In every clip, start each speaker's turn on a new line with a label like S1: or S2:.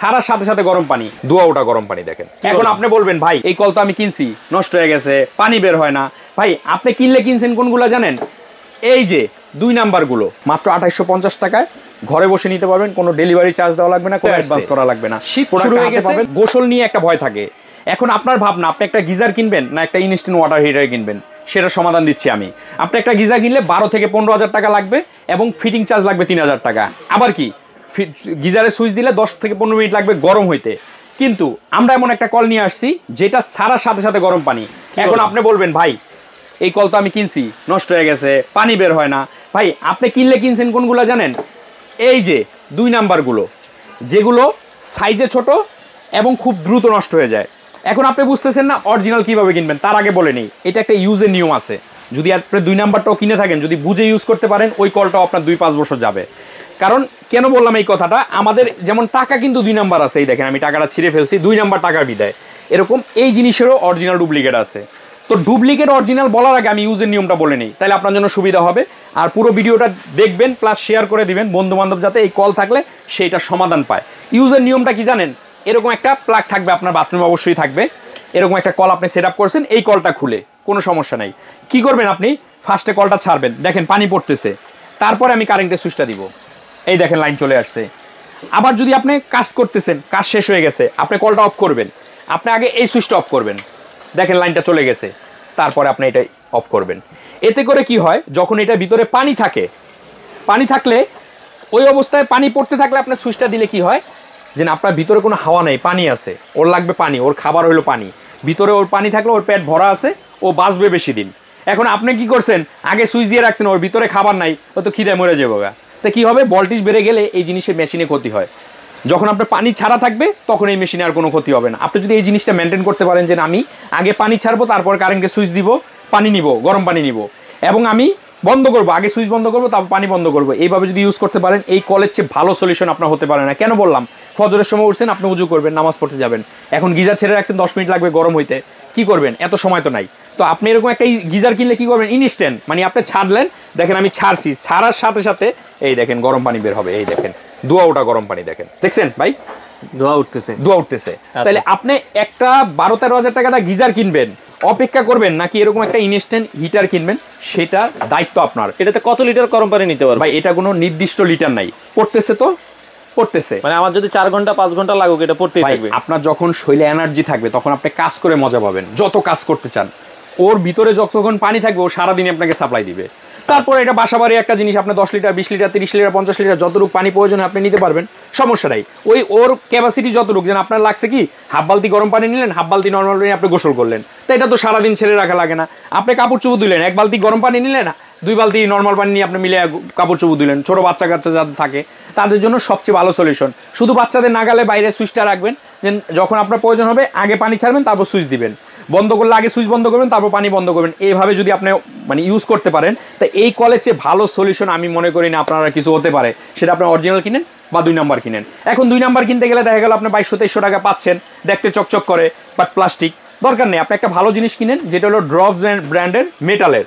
S1: ছাড়ার সাথে সাথে গরম পানি, ধোয়া ওঠা গরম পানি। দেখেন এখন আপনি বলবেন ভাই এই কল তো আমি কিনছি নষ্ট হয়ে গেছে, পানি বের হয় না। ভাই আপনি কিনলে কিনছেন কোনগুলো জানেন? এই যে 2 নাম্বার গুলো মাত্র 2850 টাকায় ঘরে বসে নিতে পারবেন, কোনো ডেলিভারি চার্জ দেওয়া লাগবে না, কোনো অ্যাডভান্স করা লাগবে না। শীত শুরু হয়ে গেছে, গোসল নিয়ে একটা ভয় থাকে। এখন আপনার ভাবনা আপনি একটা গিজার কিনবেন না একটা ইনস্ট্যান্ট ওয়াটার হিটার কিনবেন, সেটার সমাধান দিচ্ছি আমি। আপনি একটা গিজার কিনলে 12 থেকে 15,000 টাকা লাগবে এবং ফিটিং চার্জ লাগবে 3000 টাকা। আবার কি গিজারে সুইচ দিলে 10 থেকে 15 মিনিট লাগবে গরম হইতে। কিন্তু আমরা এমন একটা কল নিয়ে আসছি যেটা ছাড়ার সাথে সাথে গরম পানি। এখন আপনি বলবেন ভাই এই কল তো আমি কিনছি নষ্ট হয়ে গেছে, পানি বের হয় না। ভাই আপনি কিনলে কিনছেন কোনগুলো জানেন? এই যে 2 নাম্বার গুলো, যেগুলো সাইজে ছোট এবং খুব দ্রুত নষ্ট হয়ে যায়। এখন আপনি বুঝতেছেন না অরিজিনাল কিভাবে কিনবেন। তার আগে বলে নেই, এটা একটা ইউজের নিয়ম আছে। যদি আপনি 2 নাম্বারটাও কিনে থাকেন, যদি বুঝে ইউজ করতে পারেন, ওই কলটাও আপনার 2-5 বছর যাবে। কারণ কেন বললাম এই কথাটা, আমাদের যেমন টাকা কিন্তু 2 নাম্বার আছে। এই দেখেন আমি টাকাটা ছিঁড়ে ফেলছি, 2 নাম্বার টাকার বিদায়। এরকম এই জিনিসেরও অরিজিনাল ডুপ্লিকেট আছে। তো ডুপ্লিকেট অরিজিনাল বলার আগে আমি ইউজের নিয়মটা বলে নিই, তাহলে আপনার জন্য সুবিধা হবে। আর পুরো ভিডিওটা দেখবেন প্লাস শেয়ার করে দিবেন বন্ধু বান্ধব, যাতে এই কল থাকলে সেইটা সমাধান পায়। ইউজের নিয়মটা কি জানেন? এরকম একটা প্লাগ থাকবে আপনার বাথরুমে, অবশ্যই থাকবে। এরকম একটা কল আপনি সেট আপ করছেন, এই কলটা খুলে কোনো সমস্যা নাই। কি করবেন আপনি? ফার্স্টে কলটা ছাড়বেন, দেখেন পানি পড়তেছে। তারপরে আমি কারেন্টের সুইচটা দিব, এই দেখেন লাইন চলে আসছে। আবার যদি আপনি কাজ করতেছেন, কাজ শেষ হয়ে গেছে, আপনি কলটা অফ করবেন। আপনি আগে এই সুইচটা অফ করবেন, দেখেন লাইনটা চলে গেছে। তারপরে আপনি এটা অফ করবেন। এতে করে কি হয়, যখন এটা ভিতরে পানি থাকে, পানি থাকলে ওই অবস্থায় পানি পড়তে থাকলে আপনার সুইচটা দিলে কি হয় যে আপনার ভিতরে কোনো হাওয়া নেই, পানি আছে, ওর লাগবে পানি, ওর খাবার হলো পানি। ভিতরে ওর পানি থাকলে ওর পেট ভরা আছে, ও বাঁচবে বেশি দিন। এখন আপনি কি করছেন, আগে সুইচ দিয়ে রাখছেন, ওর ভিতরে খাবার নাই, ও তো খিদে মরে যাবো গা। তো কী হবে, ভোল্টেজ বেড়ে গেলে এই জিনিসের মেশিনে ক্ষতি হয়। যখন আপনার পানি ছাড়া থাকবে তখন এই মেশিনে আর কোনো ক্ষতি হবে না। আপনি যদি এই জিনিসটা মেনটেন করতে পারেন যে আমি আগে পানি ছাড়বো, তারপর কারেন্টকে সুইচ দিব, পানি নিব, গরম পানি নিব, এবং আমি বন্ধ করবো, আগে সুইচ বন্ধ করবো তারপর পানি বন্ধ করবো, এইভাবে যদি ইউজ করতে পারেন, এই কলের চেয়ে ভালো সলিউশন আপনার হতে পারে না। কেন বললাম? ফজরের সময় উঠছেন, আপনি উজু করবেন, নামাজ পড়তে যাবেন, এখন গিজার ছেড়ে রাখছেন 10 মিনিট লাগবে গরম হইতে, কি করবেন? এত সময় তো নাই। তো আপনি এরকম একটা গিজার কিনলে কি করবেন, ইনস্ট্যান্ট, মানে আপনি ছাড়লেন, দেখেন আমি ছাড়ছি, ছাড়ার সাথে সাথে এই দেখেন গরম পানি বের হবে, এই দেখেন ধোয়া ওঠা গরম পানি। দেখেন, দেখছেন ভাই
S2: ধোয়া উঠতেছে,
S1: ধোয়া উঠতেছে। তাহলে আপনি একটা 12-13 হাজার টাকাটা গিজার কিনবেন, অপেক্ষা করবেন নাকি এরকম একটা ইনস্ট্যান্ট হিটার কিনবেন, সেটা দায়িত্ব আপনার।
S2: এটাতে কত লিটার গরম পানি নিতে পারবে?
S1: ভাই এটা কোনো নির্দিষ্ট লিটার নাই, পড়তেছে তো পড়তেছে,
S2: মানে আমার যদি 4 ঘন্টা 5 ঘন্টা লাগুক এটা পড়তেই থাকবে।
S1: আপনার যখন শরীরে এনার্জি থাকবে তখন আপনি কাজ করে মজা পাবেন, যত কাজ করতে চান। ওর ভিতরে যতক্ষণ পানি থাকবে ও সারাদিন আপনাকে সাপ্লাই দিবে। তারপরে এটা বাসাবাড়ি একটা জিনিস, আপনি 10 লিটার 20 লিটার 30 লিটার 50 লিটার যতটুকু পানি প্রয়োজন আপনি নিতে পারবেন, সমস্যা নাই। ওই ওর ক্যাপাসিটি যতটুকু, যেন আপনার লাগছে কি হাফ বালতি গরম পানি নিলেন, হাফ বালতি নর্মাল পানি আপনি গোসল করলেন, তো এটা তো সারাদিন ছেড়ে রাখা লাগে না। আপনি কাপড় চোপড় দিলেন, 1 বালতি গরম পানি নিলেন, 2 বালতি নর্মাল পানি নিয়ে আপনি মিলে কাপড় চোপড় দিলেন। ছোটো বাচ্চা কাচ্চা যাদের থাকে তাদের জন্য সবচেয়ে ভালো সলিউশন। শুধু বাচ্চাদের নাগালে বাইরে সুইচটা রাখবেন, যে যখন আপনার প্রয়োজন হবে আগে পানি ছাড়বেন, তারপর সুইচ দিবেন, বন্ধ করলে আগে সুইচ বন্ধ করবেন, তারপর পানি বন্ধ করবেন। এইভাবে যদি আপনি মানে ইউজ করতে পারেন, তা এই কলের চেয়ে ভালো সলিউশন আমি মনে করি না আপনারা কিছু হতে পারে। সেটা আপনি অরিজিনাল কিনেন বা 2 নাম্বার কিনেন। এখন 2 নাম্বার কিনতে গেলে দেখা গেল আপনি 2200-2300 টাকা পাচ্ছেন, দেখতে চকচক করে, বাট প্লাস্টিক। দরকার নেই, আপনি একটা ভালো জিনিস কিনেন যেটা হলো ড্রপস ব্র্যান্ডের মেটালের।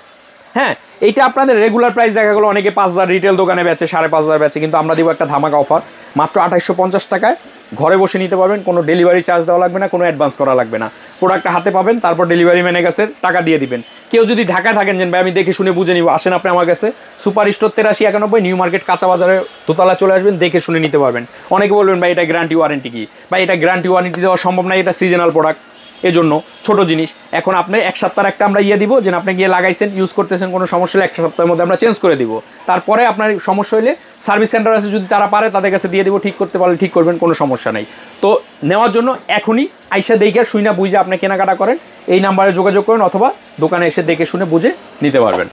S1: হ্যাঁ, এইটা আপনাদের রেগুলার প্রাইস দেখা গেলো অনেকে 5000 রিটেল দোকানে বেচে, 5500 বেচে, কিন্তু আমরা দিব একটা ধামাকা অফার, মাত্র 2850 টাকায় ঘরে বসে নিতে পারবেন, কোনো ডেলিভারি চার্জ দেওয়া লাগবে না, কোনো অ্যাডভান্স করা লাগবে না। প্রোডাক্টটা হাতে পাবেন, তারপর ডেলিভারি ম্যানের কাছে টাকা দিয়ে দিবেন। কেউ যদি ঢাকায় থাকেন যে ভাই আমি দেখে শুনে বুঝে নিব, আসেন আপনি আমার কাছে, সুপার স্টোর 8391 নিউ মার্কেট কাঁচা বাজারে দোতলা চলে আসবেন, দেখে শুনে নিতে পারবেন। অনেকে বলবেন ভাই এটা গ্যারান্টি ওয়ারেন্টি কি? ভাই এটা গ্যারান্টি ওয়ারেন্টি দেওয়া সম্ভব না, এটা সিজনাল প্রোডাক্ট, এজন্য ছোট জিনিস। এখন আপনি 1 সপ্তাহের একটা আমরা দিব, যে আপনি গিয়ে লাগাইছেন, ইউজ করতেছেন, কোনো সমস্যা হলে 1 সপ্তাহের মধ্যে আমরা চেঞ্জ করে দিব। তারপরে আপনার সমস্যা হলে সার্ভিস সেন্টার আছে, যদি তারা পারে তাদের কাছে দিয়ে দিব, ঠিক করতে পারলে ঠিক করবেন, কোনো সমস্যা নেই। তো নেওয়ার জন্য এখনই আইসা দেখে শুনে বুঝে আপনি কেনাকাটা করেন, এই নাম্বারে যোগাযোগ করেন, অথবা দোকানে এসে দেখে শুনে বুঝে নিতে পারবেন।